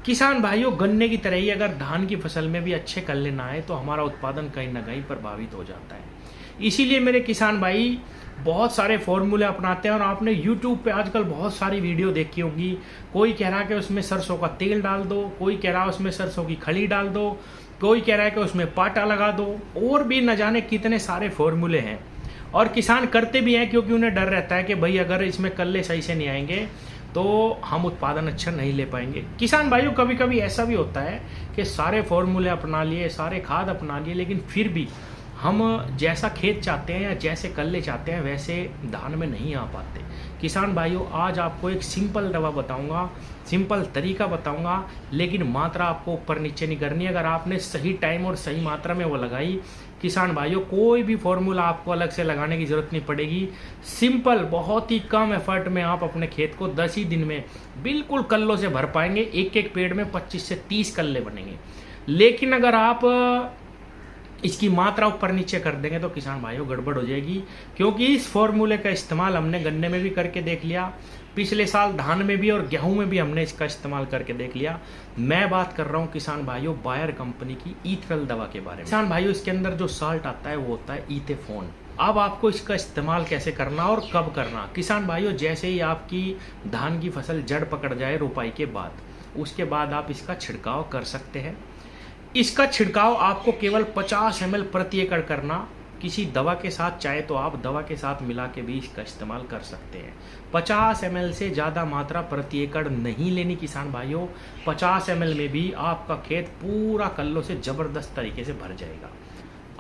किसान भाइयों, गन्ने की तरह ही अगर धान की फसल में भी अच्छे कल्ले ना आए तो हमारा उत्पादन कहीं ना कहीं प्रभावित हो जाता है। इसीलिए मेरे किसान भाई बहुत सारे फॉर्मूले अपनाते हैं और आपने YouTube पे आजकल बहुत सारी वीडियो देखी होगी। कोई कह रहा है कि उसमें सरसों का तेल डाल दो, कोई कह रहा है उसमें सरसों की खली डाल दो, कोई कह रहा है कि उसमें पाटा लगा दो, और भी न जाने कितने सारे फॉर्मूले हैं। और किसान करते भी हैं क्योंकि उन्हें डर रहता है कि भाई अगर इसमें कल्ले सही से नहीं आएंगे तो हम उत्पादन अच्छा नहीं ले पाएंगे। किसान भाइयों, कभी कभी ऐसा भी होता है कि सारे फॉर्मूले अपना लिए, सारे खाद अपना लिए, लेकिन फिर भी हम जैसा खेत चाहते हैं या जैसे कल्ले चाहते हैं वैसे धान में नहीं आ पाते। किसान भाइयों, आज आपको एक सिंपल दवा बताऊंगा, सिंपल तरीका बताऊंगा, लेकिन मात्रा आपको ऊपर नीचे नहीं करनी। अगर आपने सही टाइम और सही मात्रा में वो लगाई, किसान भाइयों, कोई भी फॉर्मूला आपको अलग से लगाने की जरूरत नहीं पड़ेगी। सिंपल, बहुत ही कम एफर्ट में आप अपने खेत को 10 ही दिन में बिल्कुल कल्लों से भर पाएंगे। एक एक पेड़ में 25 से 30 कल्ले बनेंगे। लेकिन अगर आप इसकी मात्रा ऊपर नीचे कर देंगे तो किसान भाइयों गड़बड़ हो जाएगी, क्योंकि इस फॉर्मूले का इस्तेमाल हमने गन्ने में भी करके देख लिया, पिछले साल धान में भी और गेहूं में भी हमने इसका इस्तेमाल करके देख लिया। मैं बात कर रहा हूं किसान भाइयों बायर कंपनी की ईथरल दवा के बारे में। किसान भाइयों, इसके अंदर जो साल्ट आता है वो होता है इथेफोन। अब आपको इसका इस्तेमाल कैसे करना और कब करना। किसान भाइयों, जैसे ही आपकी धान की फसल जड़ पकड़ जाए रोपाई के बाद, उसके बाद आप इसका छिड़काव कर सकते हैं। इसका छिड़काव आपको केवल 50 ml प्रति एकड़ करना, किसी दवा के साथ चाहे तो आप दवा के साथ मिला के भी इसका इस्तेमाल कर सकते हैं। 50 ml से ज़्यादा मात्रा प्रति एकड़ नहीं लेनी किसान भाइयों। 50 ml में भी आपका खेत पूरा कल्लों से ज़बरदस्त तरीके से भर जाएगा।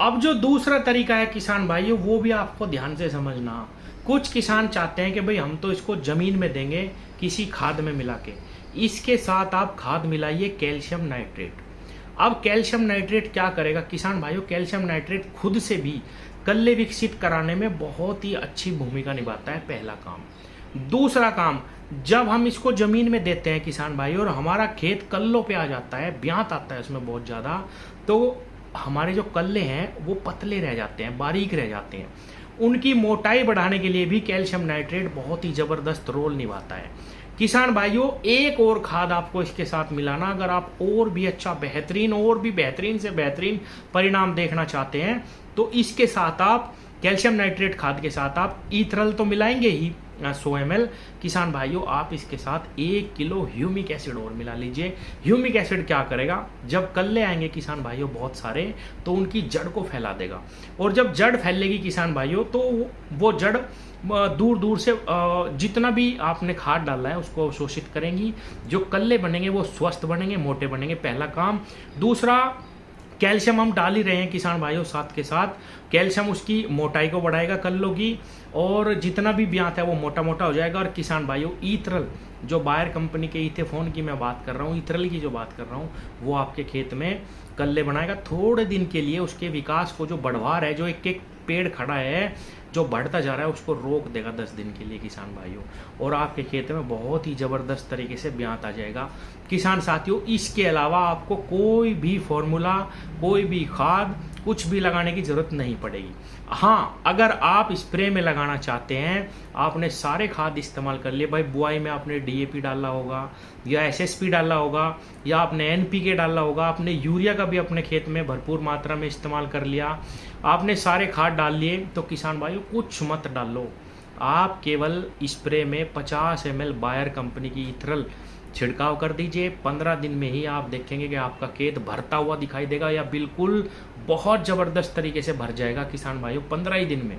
अब जो दूसरा तरीका है किसान भाइयों, वो भी आपको ध्यान से समझना। कुछ किसान चाहते हैं कि भाई हम तो इसको ज़मीन में देंगे किसी खाद में मिला के। इसके साथ आप खाद मिलाइए कैल्शियम नाइट्रेट। अब कैल्शियम नाइट्रेट क्या करेगा किसान भाइयों, कैल्शियम नाइट्रेट खुद से भी कल्ले विकसित कराने में बहुत ही अच्छी भूमिका निभाता है, पहला काम। दूसरा काम, जब हम इसको जमीन में देते हैं किसान भाइयों और हमारा खेत कल्लों पे आ जाता है, ब्यात आता है उसमें बहुत ज़्यादा, तो हमारे जो कल्ले हैं वो पतले रह जाते हैं, बारीक रह जाते हैं। उनकी मोटाई बढ़ाने के लिए भी कैल्शियम नाइट्रेट बहुत ही ज़बरदस्त रोल निभाता है। किसान भाइयों, एक और खाद आपको इसके साथ मिलाना, अगर आप और भी अच्छा बेहतरीन और भी बेहतरीन से बेहतरीन परिणाम देखना चाहते हैं तो इसके साथ आप कैल्शियम नाइट्रेट खाद के साथ आप ईथरल तो मिलाएंगे ही 100 ml। किसान भाइयों, आप इसके साथ 1 किलो ह्यूमिक एसिड और मिला लीजिए। ह्यूमिक एसिड क्या करेगा, जब कल्ले आएंगे किसान भाइयों बहुत सारे, तो उनकी जड़ को फैला देगा, और जब जड़ फैलेगी किसान भाइयों तो वो जड़ दूर दूर से जितना भी आपने खाद डाला है उसको अवशोषित करेंगी। जो कल्ले बनेंगे वो स्वस्थ बनेंगे, मोटे बनेंगे, पहला काम। दूसरा, कैल्शियम हम डाल ही रहे हैं किसान भाइयों, साथ के साथ कैल्शियम उसकी मोटाई को बढ़ाएगा कल्लों की, और जितना भी ब्यात है वो मोटा मोटा हो जाएगा। और किसान भाइयों, ईथरल, जो बायर कंपनी के इथेफोन की मैं बात कर रहा हूँ, ईथरल की जो बात कर रहा हूँ, वो आपके खेत में कल्ले बनाएगा थोड़े दिन के लिए। उसके विकास को, जो बढ़वार है, जो एक एक पेड़ खड़ा है जो बढ़ता जा रहा है, उसको रोक देगा 10 दिन के लिए किसान भाइयों, और आपके खेत में बहुत ही ज़बरदस्त तरीके से ब्यात आ जाएगा। किसान साथियों, इसके अलावा आपको कोई भी फॉर्मूला, कोई भी खाद, कुछ भी लगाने की ज़रूरत नहीं पड़ेगी। हाँ, अगर आप स्प्रे में लगाना चाहते हैं, आपने सारे खाद इस्तेमाल कर लिए, भाई बुआई में आपने DAP डाला होगा या SSP डाला होगा या आपने NPK डाला होगा, आपने यूरिया का भी अपने खेत में भरपूर मात्रा में इस्तेमाल कर लिया, आपने सारे खाद डाल लिए, तो किसान भाइयों कुछ मत डालो। आप केवल स्प्रे में 50 ml बायर कंपनी की ईथरल छिड़काव कर दीजिए। 15 दिन में ही आप देखेंगे कि आपका खेत भरता हुआ दिखाई देगा, या बिल्कुल बहुत ज़बरदस्त तरीके से भर जाएगा किसान भाइयों 15 ही दिन में।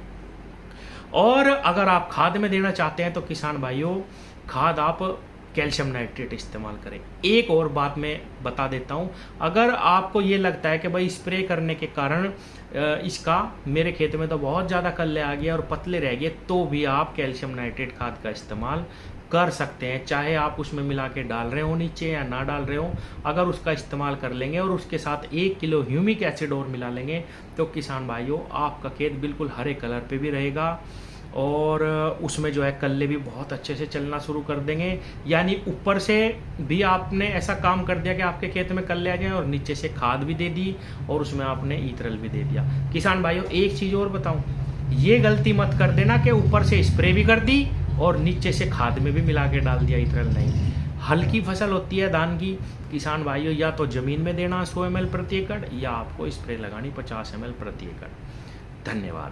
और अगर आप खाद में देना चाहते हैं तो किसान भाइयों, खाद आप कैल्शियम नाइट्रेट इस्तेमाल करें। एक और बात मैं बता देता हूं, अगर आपको ये लगता है कि भाई स्प्रे करने के कारण इसका मेरे खेत में तो बहुत ज़्यादा कल्ले आ गए और पतले रह गए, तो भी आप कैल्शियम नाइट्रेट खाद का इस्तेमाल कर सकते हैं, चाहे आप उसमें मिला के डाल रहे हो नीचे या ना डाल रहे हो। अगर उसका इस्तेमाल कर लेंगे और उसके साथ 1 किलो ह्यूमिक एसिड और मिला लेंगे तो किसान भाइयों, आपका खेत बिल्कुल हरे कलर पे भी रहेगा, और उसमें जो है कल्ले भी बहुत अच्छे से चलना शुरू कर देंगे। यानी ऊपर से भी आपने ऐसा काम कर दिया कि आपके खेत में कल्ले आ जाएं, और नीचे से खाद भी दे दी और उसमें आपने ईथरल भी दे दिया। किसान भाइयों, एक चीज़ और बताऊं, ये गलती मत कर देना कि ऊपर से स्प्रे भी कर दी और नीचे से खाद में भी मिला के डाल दिया ईथरल। नहीं, हल्की फसल होती है धान की, किसान भाइयों या तो ज़मीन में देना 100 ml प्रति एकड़ या आपको स्प्रे लगानी 50 ml प्रति एकड़। धन्यवाद।